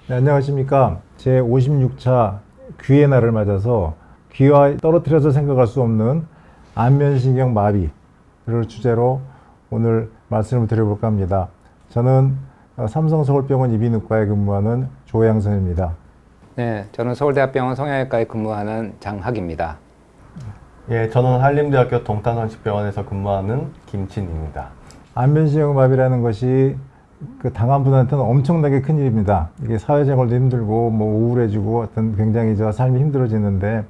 네, 안녕하십니까. 제 56차 귀의 날을 맞아서 귀와 떨어뜨려서 생각할 수 없는 안면신경 마비를 주제로 오늘 말씀을 드려볼까 합니다. 저는 삼성서울병원 이비인후과에 근무하는 조양선입니다. 네, 저는 서울대학병원 성형외과에 근무하는 장학입니다. 예, 저는 한림대학교 동탄헌식병원에서 근무하는 김진입니다. 안면신경 마비라는 것이 당한 분한테는 엄청나게 큰 일입니다. 이게 사회생활도 힘들고 우울해지고 어떤 굉장히 삶이 힘들어지는데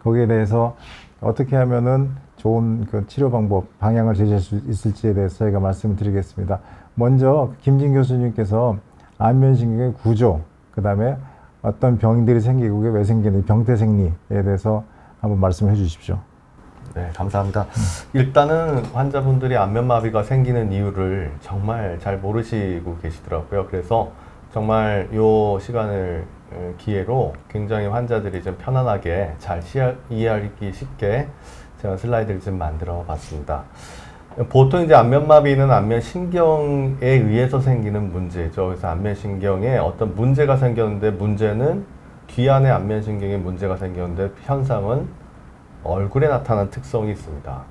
거기에 대해서 어떻게 하면은 좋은 치료 방법, 방향을 제시할 수 있을지에 대해서 저희가 말씀을 드리겠습니다. 먼저 김진 교수님께서 안면신경의 구조, 그 다음에 어떤 병들이 생기고 왜 생기는 병태 생리에 대해서 한번 말씀해 주십시오. 네, 감사합니다. 일단은 환자분들이 안면마비가 생기는 이유를 정말 잘 모르시고 계시더라고요. 그래서 정말 이 시간을 기회로 굉장히 환자들이 좀 편안하게 잘 이해하기 쉽게 제가 슬라이드를 좀 만들어 봤습니다. 보통 이제 안면마비는 안면신경에 의해서 생기는 문제죠. 그래서 안면신경에 어떤 문제가 생겼는데 문제는 귀 안에 안면신경에 문제가 생겼는데 현상은 얼굴에 나타나는 특성이 있습니다.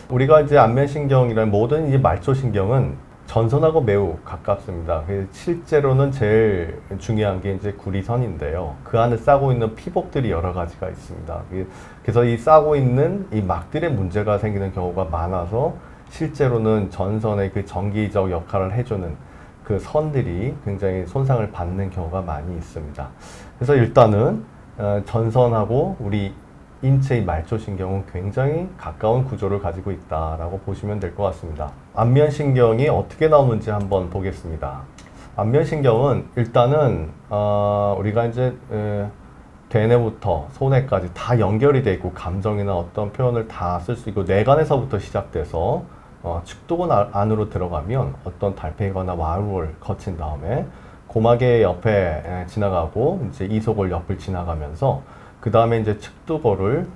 우리가 이제 안면신경이라는 모든 이제 말초신경은 전선하고 매우 가깝습니다. 실제로는 제일 중요한 게 이제 구리선인데요. 그 안에 싸고 있는 피복들이 여러 가지가 있습니다. 그래서 이 싸고 있는 이 막들의 문제가 생기는 경우가 많아서 실제로는 전선의 그 전기적 역할을 해주는 그 선들이 굉장히 손상을 받는 경우가 많이 있습니다. 그래서 일단은 전선하고 우리 인체의 말초신경은 굉장히 가까운 구조를 가지고 있다라고 보시면 될 것 같습니다. 안면신경이 어떻게 나오는지 한번 보겠습니다. 안면신경은 일단은 우리가 이제 대뇌부터 손에까지 다 연결이 되어 있고 감정이나 어떤 표현을 다 쓸 수 있고 뇌관에서부터 시작돼서 측도근 안으로 들어가면 어떤 달팽이거나 와울을 거친 다음에 고막의 옆에 지나가고 이제 이소골 옆을 지나가면서 그 다음에 이제 측두골을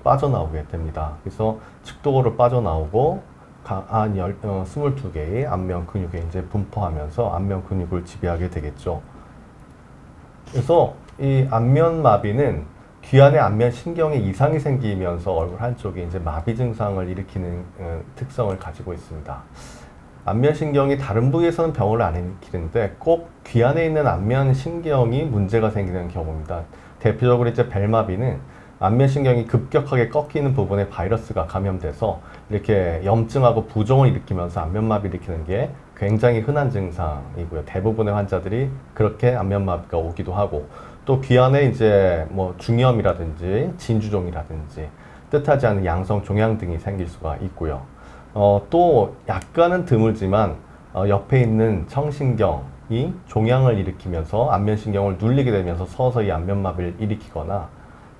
빠져나오게 됩니다. 그래서 측두골을 빠져나오고 한 22개의 안면 근육에 이제 분포하면서 안면 근육을 지배하게 되겠죠. 그래서 이 안면마비는 귀 안에 안면신경에 이상이 생기면서 얼굴 한쪽에 이제 마비 증상을 일으키는 특성을 가지고 있습니다. 안면신경이 다른 부위에서는 병을 안 일으키는데 꼭 귀 안에 있는 안면신경이 문제가 생기는 경우입니다. 대표적으로 이제 벨마비는 안면신경이 급격하게 꺾이는 부분에 바이러스가 감염돼서 이렇게 염증하고 부종을 일으키면서 안면마비를 일으키는 게 굉장히 흔한 증상이고요. 대부분의 환자들이 그렇게 안면마비가 오기도 하고 또 귀 안에 이제 중이염이라든지 진주종이라든지 뜻하지 않은 양성 종양 등이 생길 수가 있고요. 또 약간은 드물지만 옆에 있는 청신경이 종양을 일으키면서 안면신경을 눌리게 되면서 서서히 안면마비를 일으키거나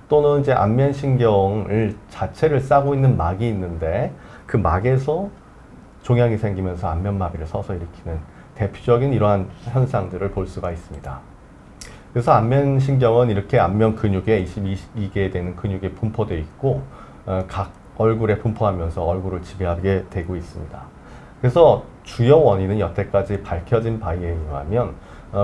또는 이제 안면신경을 자체를 싸고 있는 막이 있는데 그 막에서 종양이 생기면서 안면마비를 서서히 일으키는 대표적인 이러한 현상들을 볼 수가 있습니다. 그래서 안면신경은 이렇게 안면 근육에 22개 되는 근육에 분포되어 있고 각 얼굴에 분포하면서 얼굴을 지배하게 되고 있습니다. 그래서 주요 원인은 여태까지 밝혀진 바에 의하면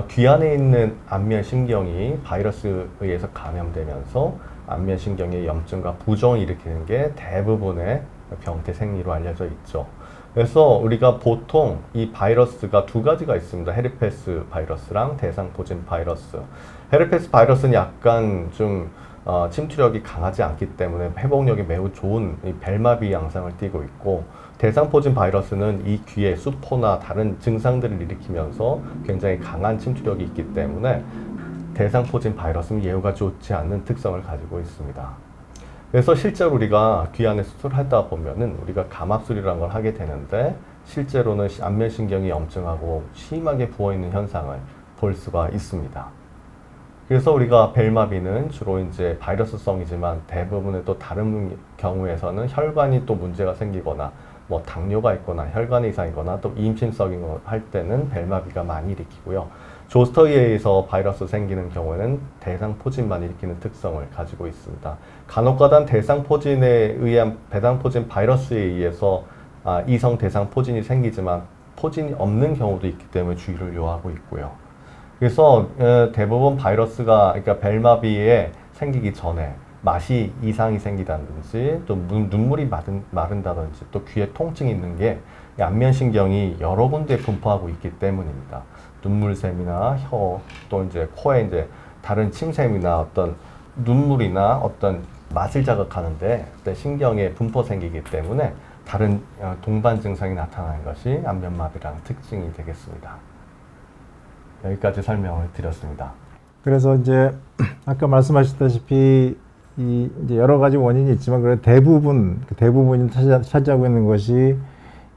귀 안에 있는 안면신경이 바이러스에 의해서 감염되면서 안면신경의 염증과 부종을 일으키는 게 대부분의 병태 생리로 알려져 있죠. 그래서 우리가 보통 이 바이러스가 두 가지가 있습니다. 헤르페스 바이러스랑 대상포진 바이러스. 헤르페스 바이러스는 약간 좀 침투력이 강하지 않기 때문에 회복력이 매우 좋은 이 벨마비 양상을 띠고 있고 대상포진 바이러스는 이 귀에 수포나 다른 증상들을 일으키면서 굉장히 강한 침투력이 있기 때문에 대상포진 바이러스는 예후가 좋지 않는 특성을 가지고 있습니다. 그래서 실제로 우리가 귀 안에 수술하다 보면은 우리가 감압술이라는 걸 하게 되는데 실제로는 안면신경이 염증하고 심하게 부어있는 현상을 볼 수가 있습니다. 그래서 우리가 벨마비는 주로 이제 바이러스성이지만 대부분의 또 다른 경우에서는 혈관이 또 문제가 생기거나 당뇨가 있거나 혈관 이상이거나 또 임신성인 거 할 때는 벨마비가 많이 일으키고요. 조스터에 의해서 바이러스 생기는 경우에는 대상포진만 일으키는 특성을 가지고 있습니다. 간혹가다 대상포진에 의한 배당포진 바이러스에 의해서 이성 대상포진이 생기지만 포진이 없는 경우도 있기 때문에 주의를 요하고 있고요. 그래서 대부분 바이러스가 그러니까 벨마비에 생기기 전에 맛이 이상이 생기다든지 또 눈물이 마른다든지 또 귀에 통증이 있는 게 이 안면신경이 여러 군데 분포하고 있기 때문입니다. 눈물샘이나 혀, 또 이제 코에 이제 다른 침샘이나 어떤 눈물이나 어떤 맛을 자극하는데 어떤 신경에 분포 생기기 때문에 다른 동반 증상이 나타나는 것이 안면마비라는 특징이 되겠습니다. 여기까지 설명을 드렸습니다. 그래서 이제 아까 말씀하셨다시피 이 이제 여러 가지 원인이 있지만 그래 대부분이 차지하고 있는 것이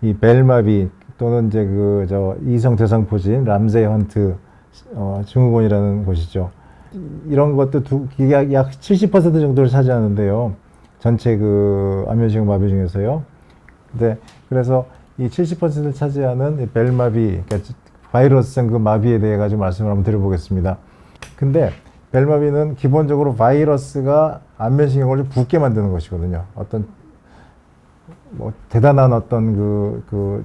이 벨마비 또는 이제 그 저 이성 대상포진 람세이 헌트 증후군이라는 것이죠. 이런 것도 이게 약 70% 정도를 차지하는데요. 전체 그 안면신경 마비 중에서요. 근데 그래서 이 70%를 차지하는 이 벨마비, 그러니까 바이러스성 그 마비에 대해 가지고 말씀을 한번 드려보겠습니다. 근데 벨마비는 기본적으로 바이러스가 안면신경을 붓게 만드는 것이거든요. 어떤 뭐 대단한 어떤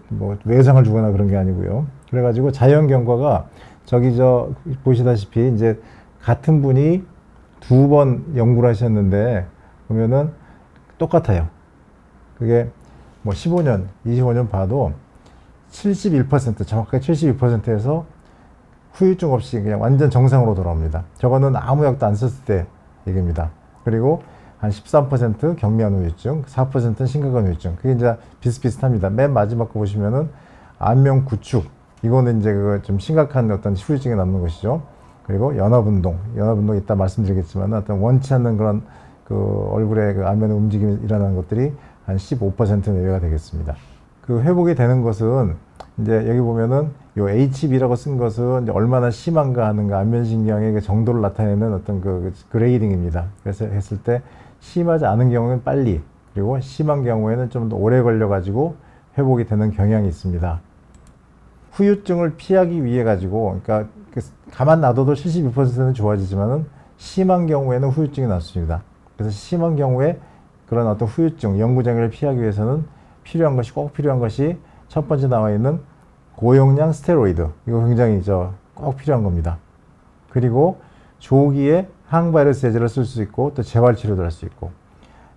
뭐 외상을 주거나 그런 게 아니고요. 그래가지고 자연 경과가 저 보시다시피 이제 같은 분이 2번 연구를 하셨는데 보면은 똑같아요. 그게 뭐 15년, 25년 봐도 71%, 정확하게 72%에서 후유증 없이 그냥 완전 정상으로 돌아옵니다. 저거는 아무 약도 안 썼을 때 얘기입니다. 그리고 한 13% 경미한 후유증, 4%는 심각한 후유증. 그게 이제 비슷비슷합니다. 맨 마지막 거 보시면은 안면 구축. 이거는 이제 좀 심각한 어떤 후유증이 남는 것이죠. 그리고 연합운동 이따 말씀드리겠지만 어떤 원치 않는 그런 그 얼굴에 그 안면의 움직임이 일어나는 것들이 한 15% 내외가 되겠습니다. 그 회복이 되는 것은 이제 여기 보면은 요 HB라고 쓴 것은 이제 얼마나 심한가 하는 거 안면신경의 그 정도를 나타내는 어떤 그 그레이딩입니다. 그래서 했을 때 심하지 않은 경우는 빨리, 그리고 심한 경우에는 좀 더 오래 걸려가지고 회복이 되는 경향이 있습니다. 후유증을 피하기 위해 가지고, 그러니까 가만 놔둬도 72%는 좋아지지만은 심한 경우에는 후유증이 났습니다. 그래서 심한 경우에 그런 어떤 후유증, 영구장애를 피하기 위해서는 꼭 필요한 것이 첫 번째 나와 있는 고용량 스테로이드. 이거 굉장히 꼭 필요한 겁니다. 그리고 조기에 항바이러스 제제를 쓸 수 있고 또 재활치료도 할 수 있고,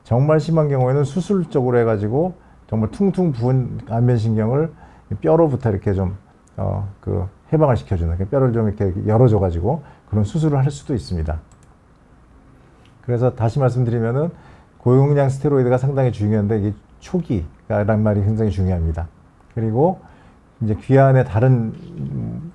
정말 심한 경우에는 수술적으로 해가지고 정말 퉁퉁 부은 안면신경을 뼈로부터 이렇게 좀 해방을 시켜주는, 뼈를 좀 이렇게 열어줘가지고 그런 수술을 할 수도 있습니다. 그래서 다시 말씀드리면은 고용량 스테로이드가 상당히 중요한데 이게 초기라는 말이 굉장히 중요합니다. 그리고 이제 귀 안에 다른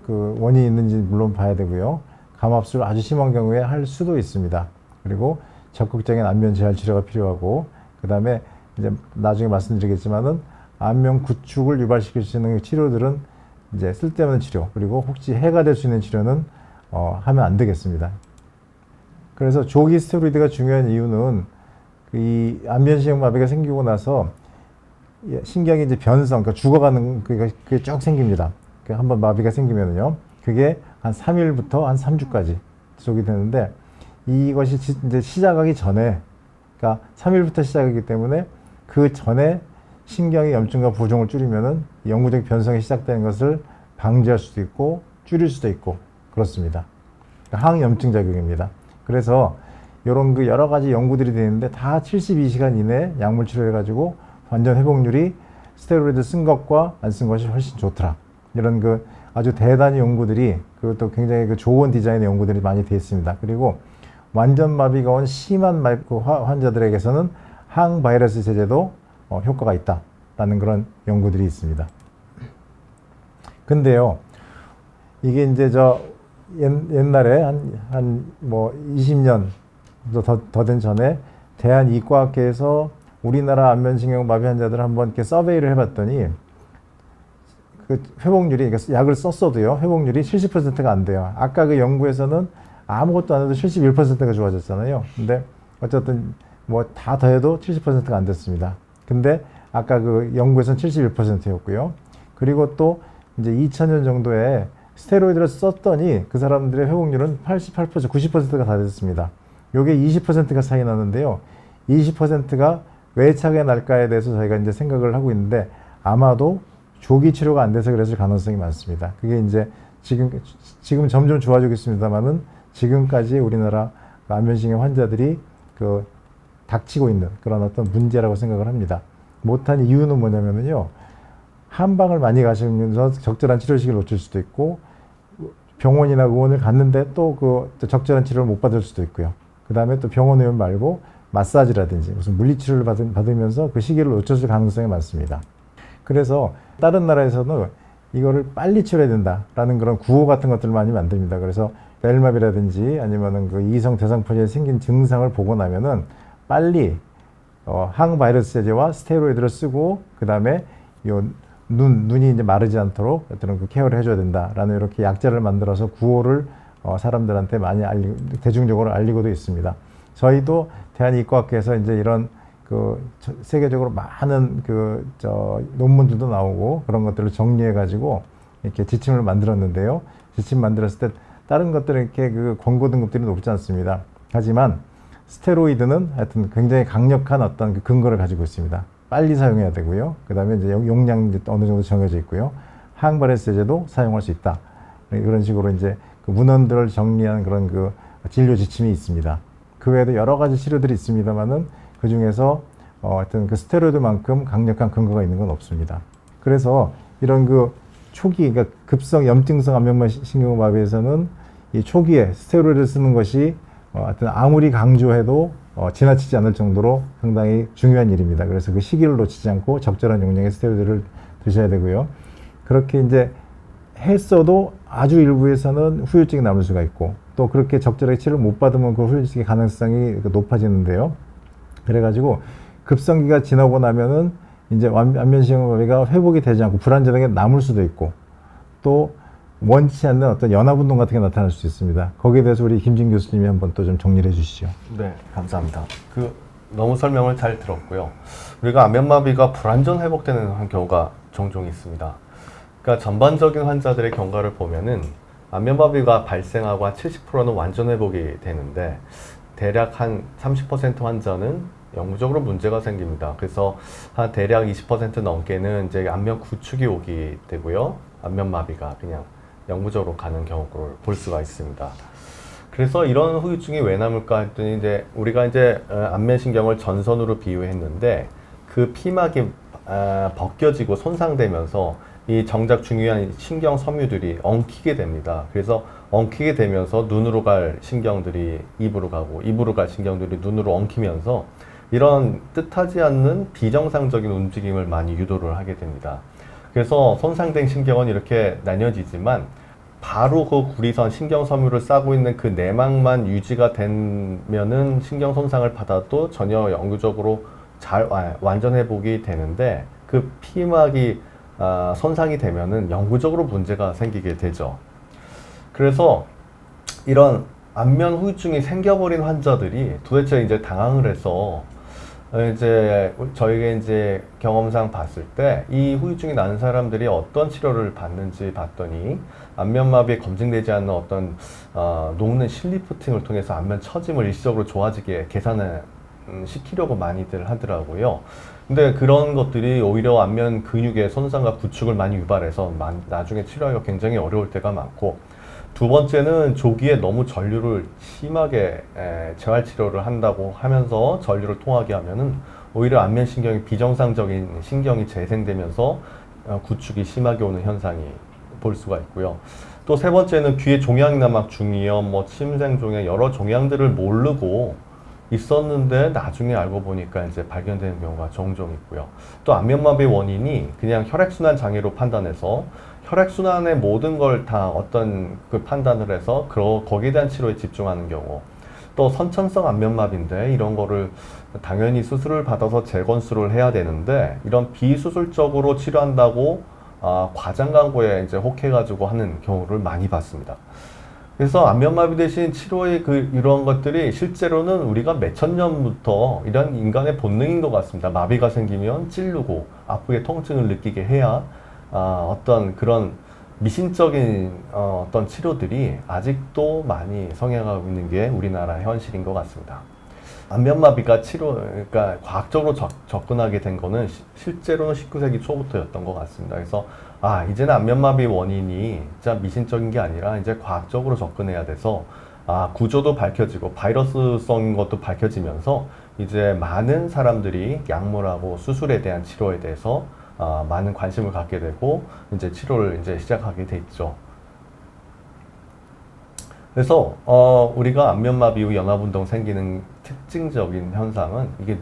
그 원인이 있는지 물론 봐야 되고요. 감압술을 아주 심한 경우에 할 수도 있습니다. 그리고 적극적인 안면 재활 치료가 필요하고, 그 다음에 이제 나중에 말씀드리겠지만은 안면 구축을 유발시킬 수 있는 치료들은 이제 쓸데없는 치료, 그리고 혹시 해가 될 수 있는 치료는 하면 안 되겠습니다. 그래서 조기 스테로이드가 중요한 이유는 이 안면신경 마비가 생기고 나서 신경이 이제 변성, 그러니까 죽어가는 그게 쭉 생깁니다. 그러니까 한번 마비가 생기면은요, 그게 한 3일부터 한 3주까지 지속이 되는데, 이것이 이제 시작하기 전에, 그러니까 3일부터 시작하기 때문에 그 전에 신경의 염증과 부종을 줄이면은 영구적 변성이 시작되는 것을 방지할 수도 있고 줄일 수도 있고 그렇습니다. 그러니까 항염증 작용입니다. 그래서 이런 그 여러 가지 연구들이 되는데 다 72시간 이내 약물 치료해가지고 완전 회복률이 스테로이드 쓴 것과 안 쓴 것이 훨씬 좋더라. 이런 그 아주 대단히 연구들이, 그것도 굉장히 그 좋은 디자인의 연구들이 많이 되어 있습니다. 그리고 완전 마비가 온 심한 환자들에게서는 항바이러스 제제도 효과가 있다라는 그런 연구들이 있습니다. 근데요, 이게 이제 옛날에 한 뭐 20년 더 된 전에 대한이과학회에서 우리나라 안면신경 마비 환자들 한번 이렇게 서베이를 해봤더니 그 회복률이, 그러니까 약을 썼어도요, 회복률이 70%가 안 돼요. 아까 그 연구에서는 아무것도 안 해도 71%가 좋아졌잖아요. 근데 어쨌든 뭐 다 더해도 70%가 안 됐습니다. 근데 아까 그 연구에서는 71%였고요. 그리고 또 이제 2000년 정도에 스테로이드를 썼더니 그 사람들의 회복률은 88%, 90%가 다 됐습니다. 요게 20%가 차이 나는데요. 20%가 왜 차이가 날까에 대해서 저희가 이제 생각을 하고 있는데, 아마도 조기 치료가 안 돼서 그랬을 가능성이 많습니다. 그게 이제 지금 점점 좋아지고 있습니다만은 지금까지 우리나라 안면신경 환자들이 그 닥치고 있는 그런 어떤 문제라고 생각을 합니다. 못한 이유는 뭐냐면요. 한방을 많이 가시면서 적절한 치료식을 놓칠 수도 있고 병원이나 의원을 갔는데 또 그 적절한 치료를 못 받을 수도 있고요. 그 다음에 또 병원 의원 말고 마사지라든지 무슨 물리치료를 받으면서 그 시기를 놓쳤을 가능성이 많습니다. 그래서 다른 나라에서는 이거를 빨리 치료해야 된다라는 그런 구호 같은 것들을 많이 만듭니다. 그래서 벨마비라든지 아니면은 그 이성 대상포진에 생긴 증상을 보고 나면은 빨리 항바이러스제와 스테로이드를 쓰고 그 다음에 눈이 이제 마르지 않도록 어떤 그 케어를 해줘야 된다라는 이렇게 약자를 만들어서 구호를 사람들한테 많이 대중적으로 알리고도 있습니다. 저희도 대한의과학회에서 이제 이런 세계적으로 많은 논문들도 나오고 그런 것들을 정리해 가지고 이렇게 지침을 만들었는데요. 지침 만들었을 때 다른 것들은 이렇게 권고 등급들이 높지 않습니다. 하지만 스테로이드는 하여튼 굉장히 강력한 어떤 그 근거를 가지고 있습니다. 빨리 사용해야 되고요. 그 다음에 이제 용량 이제 어느 정도 정해져 있고요. 항바이러스제도 사용할 수 있다. 이런 식으로 이제 그 문헌들을 정리한 그런 그 진료 지침이 있습니다. 그 외에도 여러 가지 치료들이 있습니다만은 그 중에서 하여튼 그 스테로이드만큼 강력한 근거가 있는 건 없습니다. 그래서 이런 그 초기, 그러니까 급성 염증성 안면막 신경마비에서는 이 초기에 스테로이드를 쓰는 것이 하여튼 아무리 강조해도 지나치지 않을 정도로 상당히 중요한 일입니다. 그래서 그 시기를 놓치지 않고 적절한 용량의 스테로이드를 드셔야 되고요. 그렇게 이제 했어도 아주 일부에서는 후유증이 남을 수가 있고 또 그렇게 적절하게 치료를 못 받으면 그 후유증의 가능성이 높아지는데요. 그래가지고 급성기가 지나고 나면은 이제 안면신경마비가 회복이 되지 않고 불안정하게 남을 수도 있고 또 원치 않는 어떤 연합운동 같은 게 나타날 수 있습니다. 거기에 대해서 우리 김진 교수님이 한번 또 좀 정리를 해 주시죠. 네, 감사합니다. 너무 설명을 잘 들었고요. 우리가 안면마비가 불완전 회복되는 경우가 종종 있습니다. 그러니까 전반적인 환자들의 경과를 보면은 안면마비가 발생하고 한 70%는 완전 회복이 되는데 대략 한 30% 환자는 영구적으로 문제가 생깁니다. 그래서 한 대략 20% 넘게는 이제 안면 구축이 오게 되고요. 안면마비가 그냥 영구적으로 가는 경우를 볼 수가 있습니다. 그래서 이런 후유증이 왜 남을까 했더니 이제 우리가 이제 안면신경을 전선으로 비유했는데 그 피막이 벗겨지고 손상되면서 이 정작 중요한 신경 섬유들이 엉키게 됩니다. 그래서 엉키게 되면서 눈으로 갈 신경들이 입으로 가고 입으로 갈 신경들이 눈으로 엉키면서 이런 뜻하지 않는 비정상적인 움직임을 많이 유도를 하게 됩니다. 그래서 손상된 신경은 이렇게 나뉘어지지만 바로 그 구리선 신경 섬유를 싸고 있는 그 내막만 유지가 되면은 신경 손상을 받아도 전혀 영구적으로 완전 회복이 되는데 그 피막이 손상이 되면은 영구적으로 문제가 생기게 되죠. 그래서 이런 안면 후유증이 생겨버린 환자들이 도대체 이제 당황을 해서 이제 저희가 이제 경험상 봤을 때 이 후유증이 나는 사람들이 어떤 치료를 받는지 봤더니 안면마비에 검증되지 않는 어떤 녹는 실리프팅을 통해서 안면 처짐을 일시적으로 좋아지게 개선을 시키려고 많이들 하더라고요. 근데 그런 것들이 오히려 안면 근육의 손상과 구축을 많이 유발해서 나중에 치료하기가 굉장히 어려울 때가 많고, 두 번째는 조기에 너무 전류를 심하게 재활치료를 한다고 하면서 전류를 통하게 하면은 오히려 안면신경이 비정상적인 신경이 재생되면서 구축이 심하게 오는 현상이 볼 수가 있고요. 또 세 번째는 귀에 종양내막 중이염, 침생종양 여러 종양들을 모르고 있었는데 나중에 알고 보니까 이제 발견되는 경우가 종종 있고요. 또 안면마비 원인이 그냥 혈액순환 장애로 판단해서 혈액순환의 모든 걸 다 어떤 그 판단을 해서 거기에 대한 치료에 집중하는 경우, 또 선천성 안면마비인데 이런 거를 당연히 수술을 받아서 재건수를 해야 되는데 이런 비수술적으로 치료한다고 과장 광고에 이제 혹해가지고 하는 경우를 많이 봤습니다. 그래서 안면마비 대신 치료의 이런 것들이 실제로는 우리가 몇천 년부터 이런 인간의 본능인 것 같습니다. 마비가 생기면 찌르고 아프게 통증을 느끼게 해야 어떤 그런 미신적인 어떤 치료들이 아직도 많이 성행하고 있는 게 우리나라 현실인 것 같습니다. 안면마비가 그러니까 과학적으로 접근하게 된 거는 실제로는 19세기 초부터였던 것 같습니다. 그래서 이제는 안면마비 원인이 진짜 미신적인 게 아니라 이제 과학적으로 접근해야 돼서 구조도 밝혀지고 바이러스성인 것도 밝혀지면서 이제 많은 사람들이 약물하고 수술에 대한 치료에 대해서 많은 관심을 갖게 되고 이제 치료를 이제 시작하게 됐죠. 그래서 우리가 안면마비 후 연합운동 생기는 특징적인 현상은 이게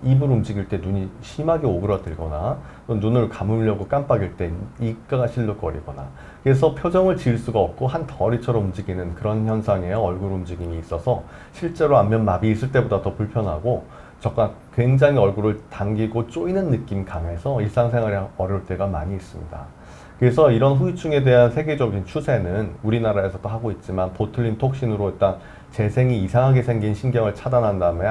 입을 움직일 때 눈이 심하게 오그라들거나 또 눈을 감으려고 깜빡일 때 입가가 실룩거리거나 그래서 표정을 지을 수가 없고 한 덩어리처럼 움직이는 그런 현상이에요. 얼굴 움직임이 있어서 실제로 안면마비 있을 때보다 더 불편하고 굉장히 얼굴을 당기고 쪼이는 느낌 강해서 일상생활이 어려울 때가 많이 있습니다. 그래서 이런 후유증에 대한 세계적인 추세는 우리나라에서도 하고 있지만 보툴린 톡신으로 일단 재생이 이상하게 생긴 신경을 차단한 다음에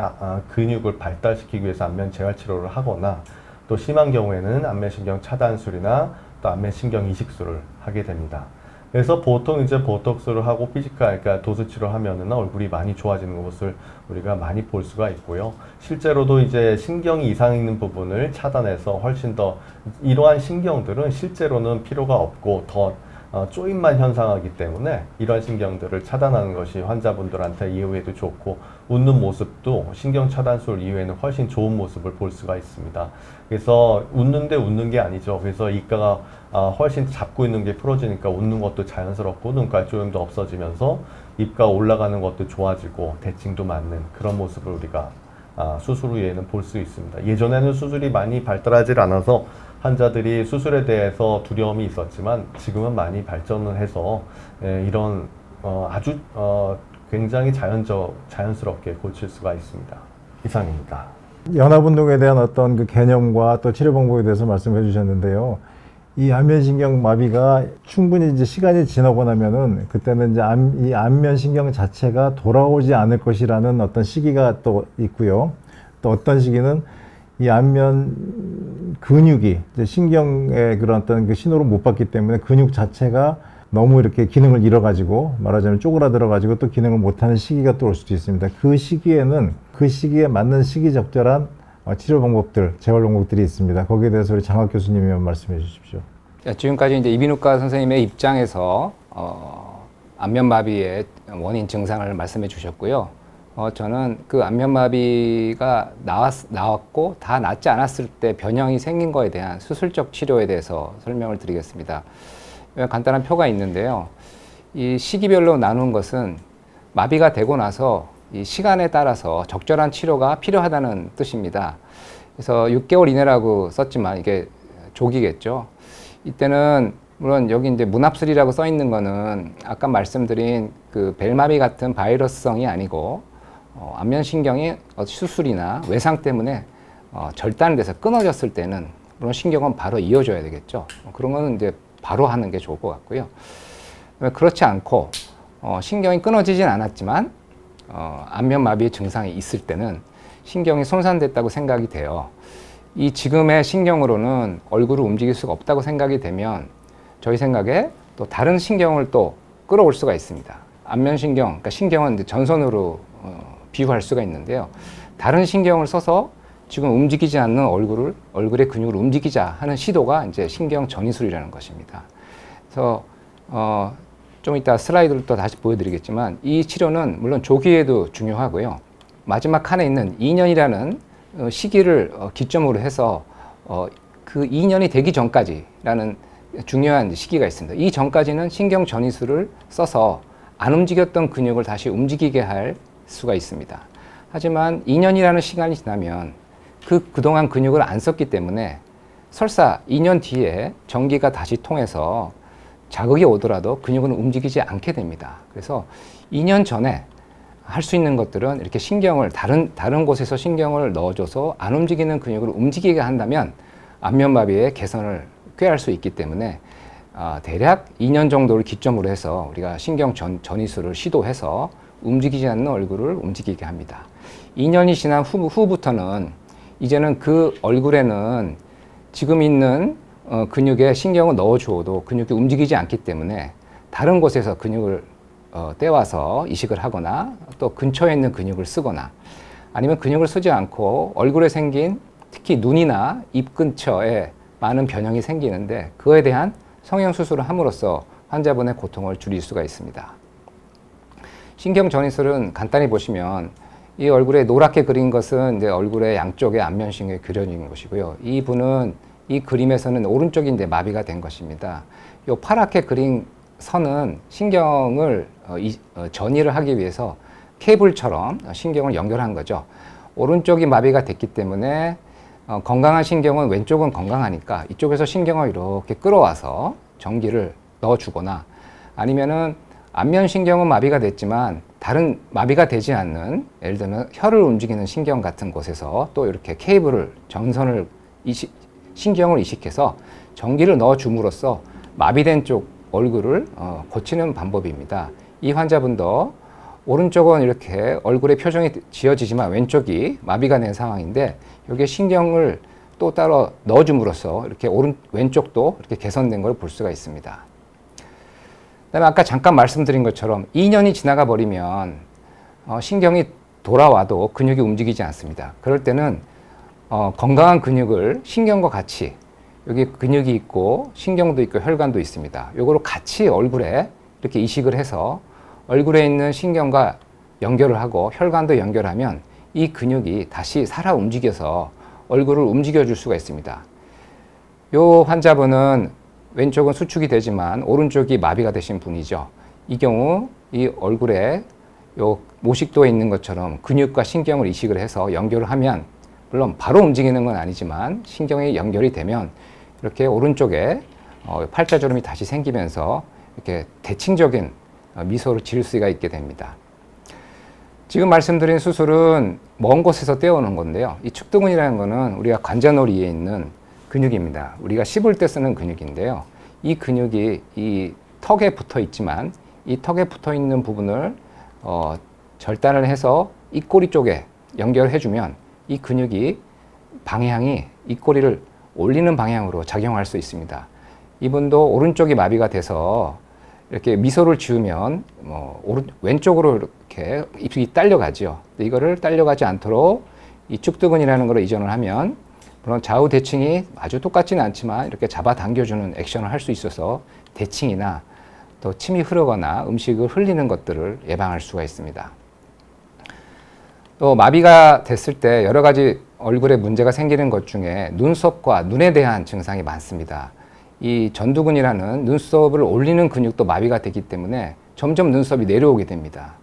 근육을 발달시키기 위해서 안면 재활 치료를 하거나 또 심한 경우에는 안면신경 차단술이나 또 안면신경 이식술을 하게 됩니다. 그래서 보통 이제 보톡스를 하고 그러니까 도수 치료를 하면은 얼굴이 많이 좋아지는 것을 우리가 많이 볼 수가 있고요. 실제로도 이제 신경이 이상 있는 부분을 차단해서 훨씬 더 이러한 신경들은 실제로는 필요가 없고 더 쪼임만 현상하기 때문에 이런 신경들을 차단하는 것이 환자분들한테 이후에도 좋고 웃는 모습도 신경 차단술 이후에는 훨씬 좋은 모습을 볼 수가 있습니다. 그래서 웃는데 웃는 게 아니죠. 그래서 입가가 훨씬 잡고 있는 게 풀어지니까 웃는 것도 자연스럽고 눈깔 조임도 없어지면서 입가 올라가는 것도 좋아지고 대칭도 맞는 그런 모습을 우리가 수술 후에는 볼 수 있습니다. 예전에는 수술이 많이 발달하지 않아서 환자들이 수술에 대해서 두려움이 있었지만 지금은 많이 발전을 해서 이런 아주 굉장히 자연스럽게 고칠 수가 있습니다. 이상입니다. 연합운동에 대한 어떤 그 개념과 또 치료 방법에 대해서 말씀해 주셨는데요. 이 안면신경 마비가 충분히 이제 시간이 지나고 나면은 그때는 이제 이 안면신경 자체가 돌아오지 않을 것이라는 어떤 시기가 또 있고요. 또 어떤 시기는 이 안면 근육이 이제 신경의 그런 어떤 그 신호를 못 받기 때문에 근육 자체가 너무 이렇게 기능을 잃어가지고 말하자면 쪼그라들어가지고 또 기능을 못하는 시기가 또 올 수도 있습니다. 그 시기에 맞는 시기적절한 치료 방법들, 재활 방법들이 있습니다. 거기에 대해서 우리 장학 교수님이 한번 말씀해 주십시오. 지금까지 이제 이비인후과 선생님의 입장에서 안면마비의 원인 증상을 말씀해 주셨고요. 저는 그 안면마비가 나왔고 다 낫지 않았을 때 변형이 생긴 거에 대한 수술적 치료에 대해서 설명을 드리겠습니다. 간단한 표가 있는데요. 이 시기별로 나눈 것은 마비가 되고 나서 이 시간에 따라서 적절한 치료가 필요하다는 뜻입니다. 그래서 6개월 이내라고 썼지만 이게 조기겠죠. 이때는 물론 여기 이제 문합술이라고 써 있는 거는 아까 말씀드린 그 벨마비 같은 바이러스성이 아니고 안면신경이 수술이나 외상 때문에 절단돼서 끊어졌을 때는 물론 신경은 바로 이어줘야 되겠죠. 그런 거는 이제 바로 하는 게 좋을 것 같고요. 그렇지 않고 신경이 끊어지진 않았지만 안면마비의 증상이 있을 때는 신경이 손상됐다고 생각이 돼요. 이 지금의 신경으로는 얼굴을 움직일 수가 없다고 생각이 되면 저희 생각에 또 다른 신경을 또 끌어올 수가 있습니다. 안면신경, 그러니까 신경은 이제 전선으로 비유할 수가 있는데요. 다른 신경을 써서 지금 움직이지 않는 얼굴의 근육을 움직이자 하는 시도가 이제 신경 전이술이라는 것입니다. 그래서 좀 이따 슬라이드를 또 다시 보여드리겠지만 이 치료는 물론 조기에도 중요하고요. 마지막 칸에 있는 2년이라는 시기를 기점으로 해서 그 2년이 되기 전까지라는 중요한 시기가 있습니다. 이 전까지는 신경 전이술을 써서 안 움직였던 근육을 다시 움직이게 할 수가 있습니다. 하지만 2년이라는 시간이 지나면 그동안 근육을 안 썼기 때문에 설사 2년 뒤에 전기가 다시 통해서 자극이 오더라도 근육은 움직이지 않게 됩니다. 그래서 2년 전에 할 수 있는 것들은 이렇게 신경을 다른 곳에서 신경을 넣어줘서 안 움직이는 근육을 움직이게 한다면 안면마비의 개선을 꾀할 수 있기 때문에 대략 2년 정도를 기점으로 해서 우리가 신경 전이술을 시도해서 움직이지 않는 얼굴을 움직이게 합니다. 2년이 지난 후부터는 이제는 그 얼굴에는 지금 있는 근육에 신경을 넣어주어도 근육이 움직이지 않기 때문에 다른 곳에서 근육을 떼와서 이식을 하거나 또 근처에 있는 근육을 쓰거나 아니면 근육을 쓰지 않고 얼굴에 생긴 특히 눈이나 입 근처에 많은 변형이 생기는데 그거에 대한 성형수술을 함으로써 환자분의 고통을 줄일 수가 있습니다. 신경전이술은 간단히 보시면 이 얼굴에 노랗게 그린 것은 이제 얼굴의 양쪽에 안면신경이 그려진 것이고요. 이 분은 이 그림에서는 오른쪽이 이제 마비가 된 것입니다. 이 파랗게 그린 선은 신경을 전이를 하기 위해서 케이블처럼 신경을 연결한 거죠. 오른쪽이 마비가 됐기 때문에 건강한 신경은 왼쪽은 건강하니까 이쪽에서 신경을 이렇게 끌어와서 전기를 넣어주거나 아니면은 안면신경은 마비가 됐지만 다른 마비가 되지 않는 예를 들면 혀를 움직이는 신경 같은 곳에서 또 이렇게 케이블을 전선을 신경을 이식해서 전기를 넣어줌으로써 마비된 쪽 얼굴을 고치는 방법입니다. 이 환자분도 오른쪽은 이렇게 얼굴의 표정이 지어지지만 왼쪽이 마비가 된 상황인데 여기에 신경을 또 따로 넣어줌으로써 이렇게 왼쪽도 이렇게 개선된 걸 볼 수가 있습니다. 그다음에 아까 잠깐 말씀드린 것처럼 2년이 지나가 버리면 신경이 돌아와도 근육이 움직이지 않습니다. 그럴 때는 건강한 근육을 신경과 같이 여기 근육이 있고 신경도 있고 혈관도 있습니다. 요거를 같이 얼굴에 이렇게 이식을 해서 얼굴에 있는 신경과 연결을 하고 혈관도 연결하면 이 근육이 다시 살아 움직여서 얼굴을 움직여 줄 수가 있습니다. 요 환자분은 왼쪽은 수축이 되지만 오른쪽이 마비가 되신 분이죠. 이 경우 이 얼굴에 요 모식도에 있는 것처럼 근육과 신경을 이식을 해서 연결을 하면 물론 바로 움직이는 건 아니지만 신경이 연결이 되면 이렇게 오른쪽에 팔자주름이 다시 생기면서 이렇게 대칭적인 미소를 지을 수가 있게 됩니다. 지금 말씀드린 수술은 먼 곳에서 떼어오는 건데요. 이 축두근이라는 거는 우리가 관자놀이에 있는 근육입니다. 우리가 씹을 때 쓰는 근육인데요. 이 근육이 이 턱에 붙어 있지만 이 턱에 붙어 있는 부분을 절단을 해서 입꼬리 쪽에 연결해 주면 이 근육이 방향이 입꼬리를 올리는 방향으로 작용할 수 있습니다. 이분도 오른쪽이 마비가 돼서 이렇게 미소를 지으면 왼쪽으로 이렇게 입이 딸려가죠. 이거를 딸려가지 않도록 이 축두근이라는 걸 이전을 하면 물론 좌우 대칭이 아주 똑같지는 않지만 이렇게 잡아당겨주는 액션을 할 수 있어서 대칭이나 또 침이 흐르거나 음식을 흘리는 것들을 예방할 수가 있습니다. 또 마비가 됐을 때 여러 가지 얼굴에 문제가 생기는 것 중에 눈썹과 눈에 대한 증상이 많습니다. 이 전두근이라는 눈썹을 올리는 근육도 마비가 되기 때문에 점점 눈썹이 내려오게 됩니다.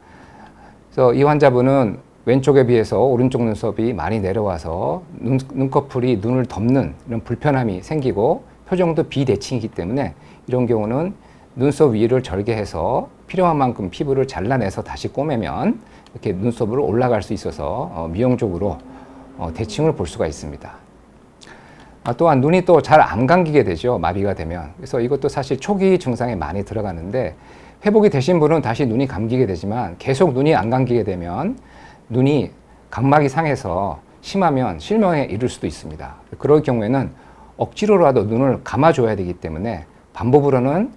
그래서 이 환자분은 왼쪽에 비해서 오른쪽 눈썹이 많이 내려와서 눈꺼풀이 눈을 덮는 이런 불편함이 생기고 표정도 비대칭이기 때문에 이런 경우는 눈썹 위를 절개해서 필요한 만큼 피부를 잘라내서 다시 꼬매면 이렇게 눈썹으로 올라갈 수 있어서 미용적으로 대칭을 볼 수가 있습니다. 또한 눈이 또 잘 안 감기게 되죠. 마비가 되면. 그래서 이것도 사실 초기 증상에 많이 들어가는데 회복이 되신 분은 다시 눈이 감기게 되지만 계속 눈이 안 감기게 되면 눈이 각막이 상해서 심하면 실명에 이를 수도 있습니다. 그럴 경우에는 억지로라도 눈을 감아줘야 되기 때문에 방법으로는